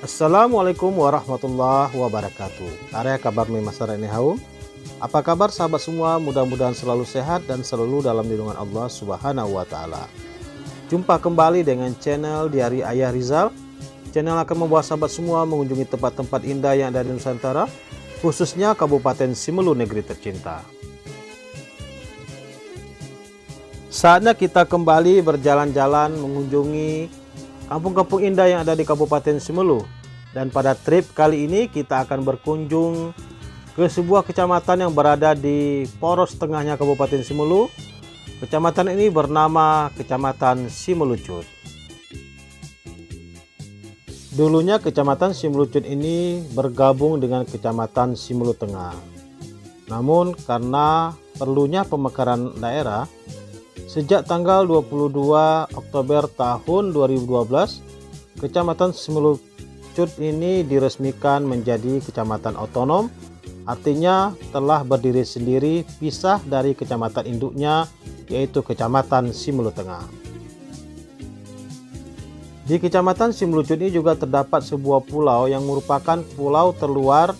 Assalamualaikum warahmatullahi wabarakatuh. Area kabar masyarakat Nihau. Apa kabar sahabat semua? Mudah-mudahan selalu sehat dan selalu dalam lindungan Allah Subhanahu wa taala. Jumpa kembali dengan channel Diari Ayah Rizal. Channel akan membawa sahabat semua mengunjungi tempat-tempat indah yang ada di Nusantara, khususnya Kabupaten Simelu negeri tercinta. Saatnya kita kembali berjalan-jalan mengunjungi kampung-kampung indah yang ada di Kabupaten Simelu. Dan pada trip kali ini kita akan berkunjung ke sebuah kecamatan yang berada di poros tengahnya Kabupaten Simelu. Kecamatan ini bernama Kecamatan Simelucut. Dulunya Kecamatan Simelucut ini bergabung dengan Kecamatan Simelu Tengah. Namun karena perlunya pemekaran daerah, sejak tanggal 22 Oktober tahun 2012, Kecamatan Simelucut ini diresmikan menjadi kecamatan otonom, artinya telah berdiri sendiri pisah dari kecamatan induknya, yaitu Kecamatan Simelu Tengah. Di Kecamatan Simelucut ini juga terdapat sebuah pulau yang merupakan pulau terluar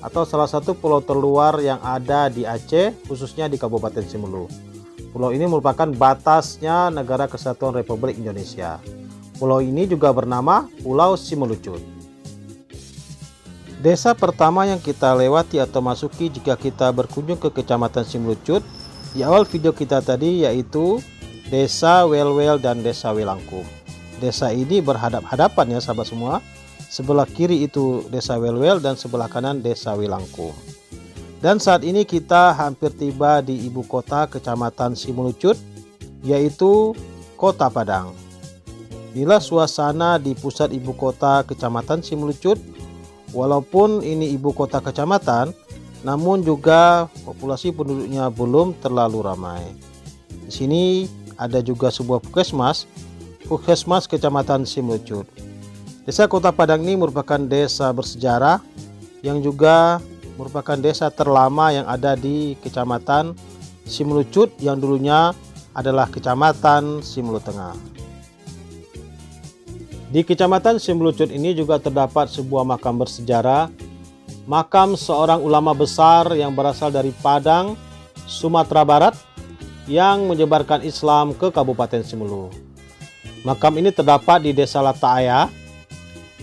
atau salah satu pulau terluar yang ada di Aceh, khususnya di Kabupaten Simelu. Pulau ini merupakan batasnya Negara Kesatuan Republik Indonesia. Pulau ini juga bernama Pulau Simelucut. Desa pertama yang kita lewati atau masuki jika kita berkunjung ke Kecamatan Simelucut di awal video kita tadi, yaitu Desa Welwel dan Desa Welangkum. Desa ini berhadap-hadapan ya sahabat semua. Sebelah kiri itu Desa Welwel dan sebelah kanan Desa Welangkum. Dan saat ini kita hampir tiba di ibu kota Kecamatan Simelucut, yaitu Kota Padang. Bila suasana di pusat ibu kota Kecamatan Simelucut, walaupun ini ibu kota kecamatan, namun juga populasi penduduknya belum terlalu ramai. Di sini ada juga sebuah puskesmas Kecamatan Simelucut. Desa Kota Padang ini merupakan desa bersejarah yang juga merupakan desa terlama yang ada di Kecamatan Simelucut yang dulunya adalah Kecamatan Simelu Tengah. Di Kecamatan Simelucut ini juga terdapat sebuah makam bersejarah, makam seorang ulama besar yang berasal dari Padang, Sumatera Barat, yang menyebarkan Islam ke Kabupaten Simelu. Makam ini terdapat di Desa Lata'aya,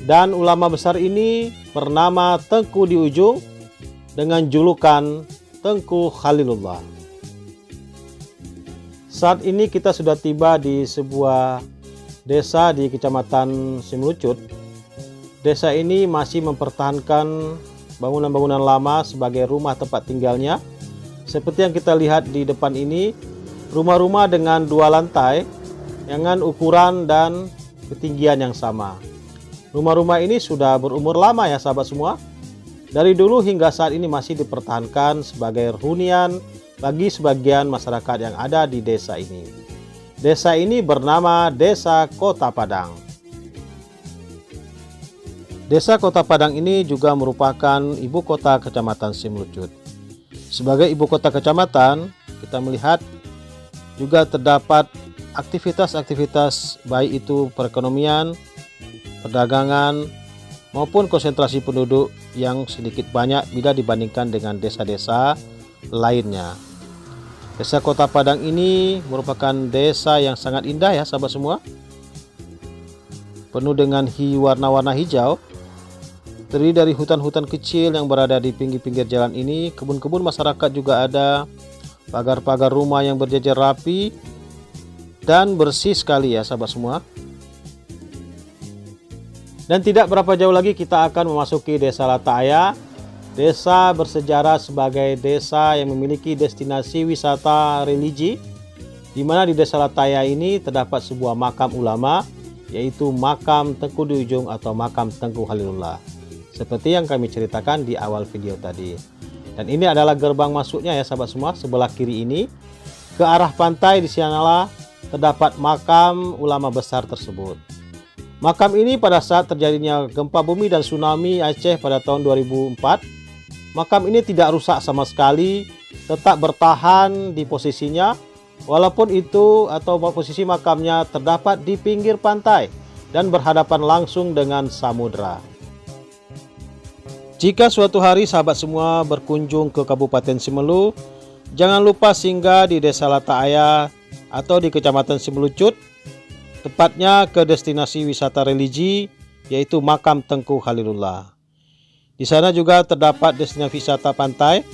dan ulama besar ini bernama Tengku di Ujung dengan julukan Tengku Khalilullah. Saat ini kita sudah tiba di sebuah desa di Kecamatan Simelucut. Desa ini masih mempertahankan bangunan-bangunan lama sebagai rumah tempat tinggalnya. Seperti yang kita lihat di depan ini, rumah-rumah dengan 2 lantai dengan ukuran dan ketinggian yang sama. Rumah-rumah ini sudah berumur lama ya sahabat semua. Dari dulu hingga saat ini masih dipertahankan sebagai hunian bagi sebagian masyarakat yang ada di desa ini. Desa ini bernama Desa Kota Padang. Desa Kota Padang ini juga merupakan ibu kota Kecamatan Simelucut. Sebagai ibu kota kecamatan, kita melihat juga terdapat aktivitas-aktivitas baik itu perekonomian, perdagangan, maupun konsentrasi penduduk yang sedikit banyak bila dibandingkan dengan desa-desa lainnya. Desa Kota Padang ini merupakan desa yang sangat indah ya sahabat semua. Penuh dengan warna-warna hijau. Terdiri dari hutan-hutan kecil yang berada di pinggir-pinggir jalan ini. Kebun-kebun masyarakat juga ada. Pagar-pagar rumah yang berjejer rapi dan bersih sekali ya sahabat semua. Dan tidak berapa jauh lagi kita akan memasuki Desa Lata'aya, desa bersejarah sebagai desa yang memiliki destinasi wisata religi, di mana di Desa Lata'aya ini terdapat sebuah makam ulama, yaitu makam Tengku di Ujung atau makam Tengku Khalilullah, seperti yang kami ceritakan di awal video tadi. Dan ini adalah gerbang masuknya ya sahabat semua. Sebelah kiri ini ke arah pantai, di sanalah terdapat makam ulama besar tersebut. Makam ini pada saat terjadinya gempa bumi dan tsunami Aceh pada tahun 2004, makam ini tidak rusak sama sekali, tetap bertahan di posisinya, walaupun itu atau posisi makamnya terdapat di pinggir pantai dan berhadapan langsung dengan samudra. Jika suatu hari sahabat semua berkunjung ke Kabupaten Simelu, jangan lupa singgah di Desa Lata'aya atau di Kecamatan Simelucut, tepatnya ke destinasi wisata religi yaitu Makam Tengku Khalilullah. Di sana juga terdapat destinasi wisata pantai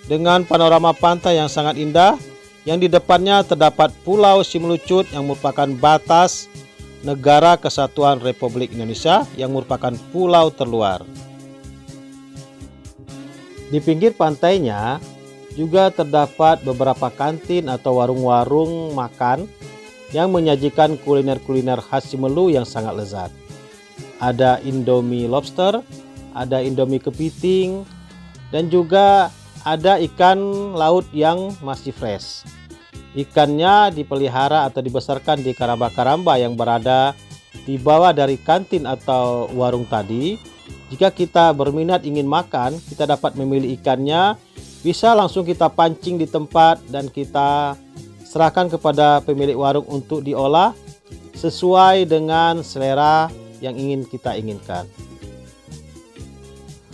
dengan panorama pantai yang sangat indah, yang di depannya terdapat Pulau Simelucut yang merupakan batas Negara Kesatuan Republik Indonesia yang merupakan pulau terluar. Di pinggir pantainya juga terdapat beberapa kantin atau warung-warung makan yang menyajikan kuliner-kuliner khas Simelu yang sangat lezat. Ada Indomie lobster, ada Indomie kepiting, dan juga ada ikan laut yang masih fresh. Ikannya dipelihara atau dibesarkan di karamba-karamba yang berada di bawah dari kantin atau warung tadi. Jika kita berminat ingin makan, kita dapat memilih ikannya, bisa langsung kita pancing di tempat dan kita serahkan kepada pemilik warung untuk diolah sesuai dengan selera yang ingin kita inginkan.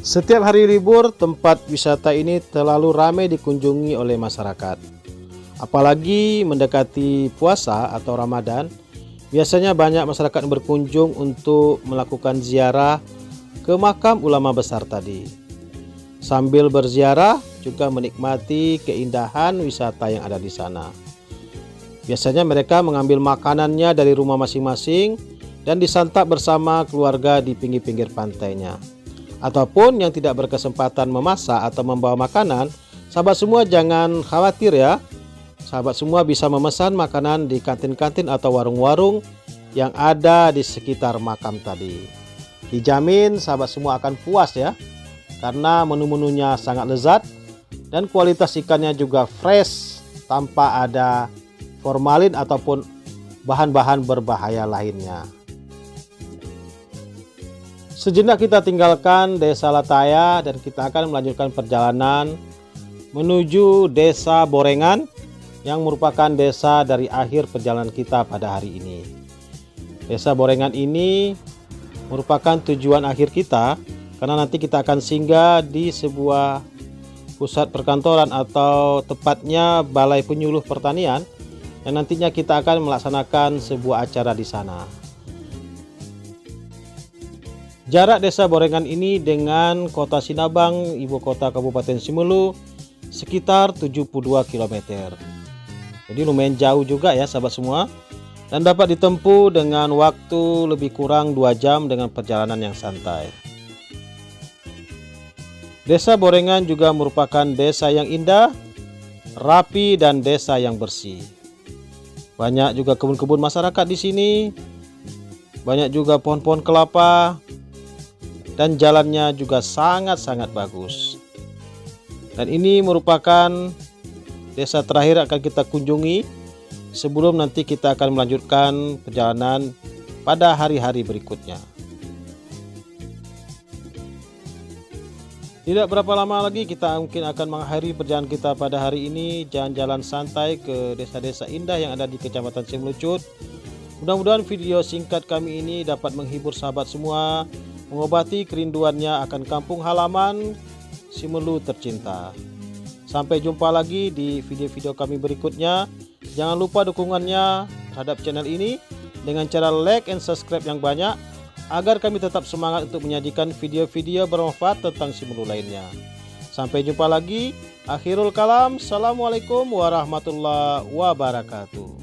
Setiap hari libur, tempat wisata ini terlalu ramai dikunjungi oleh masyarakat. Apalagi mendekati puasa atau Ramadan, biasanya banyak masyarakat yang berkunjung untuk melakukan ziarah ke makam ulama besar tadi. Sambil berziarah juga menikmati keindahan wisata yang ada di sana. Biasanya mereka mengambil makanannya dari rumah masing-masing dan disantap bersama keluarga di pinggir-pinggir pantainya. Ataupun yang tidak berkesempatan memasak atau membawa makanan, sahabat semua jangan khawatir ya. Sahabat semua bisa memesan makanan di kantin-kantin atau warung-warung yang ada di sekitar makam tadi. Dijamin sahabat semua akan puas ya, karena menu-menunya sangat lezat dan kualitas ikannya juga fresh tanpa ada formalin ataupun bahan-bahan berbahaya lainnya. Sejenak kita tinggalkan Desa Lata'aya dan kita akan melanjutkan perjalanan menuju Desa Borengan yang merupakan desa dari akhir perjalanan kita pada hari ini. Desa Borengan ini merupakan tujuan akhir kita, karena nanti kita akan singgah di sebuah pusat perkantoran atau tepatnya Balai Penyuluh Pertanian, yang nantinya kita akan melaksanakan sebuah acara di sana. Jarak Desa Borengan ini dengan Kota Sinabang, ibu kota Kabupaten Simelu, sekitar 72 km. Jadi lumayan jauh juga ya sahabat semua, dan dapat ditempuh dengan waktu lebih kurang 2 jam dengan perjalanan yang santai. Desa Borengan juga merupakan desa yang indah, rapi, dan desa yang bersih. Banyak juga kebun-kebun masyarakat di sini, banyak juga pohon-pohon kelapa, dan jalannya juga sangat-sangat bagus. Dan ini merupakan desa terakhir akan kita kunjungi sebelum nanti kita akan melanjutkan perjalanan pada hari-hari berikutnya. Tidak berapa lama lagi kita mungkin akan mengakhiri perjalanan kita pada hari ini, jalan-jalan santai ke desa-desa indah yang ada di Kecamatan Simelucut. Mudah-mudahan video singkat kami ini dapat menghibur sahabat semua, mengobati kerinduannya akan kampung halaman Simelu tercinta. Sampai jumpa lagi di video-video kami berikutnya. Jangan lupa dukungannya terhadap channel ini dengan cara like and subscribe yang banyak, agar kami tetap semangat untuk menyajikan video-video bermanfaat tentang Simelu lainnya. Sampai jumpa lagi. Akhirul kalam. Assalamualaikum warahmatullahi wabarakatuh.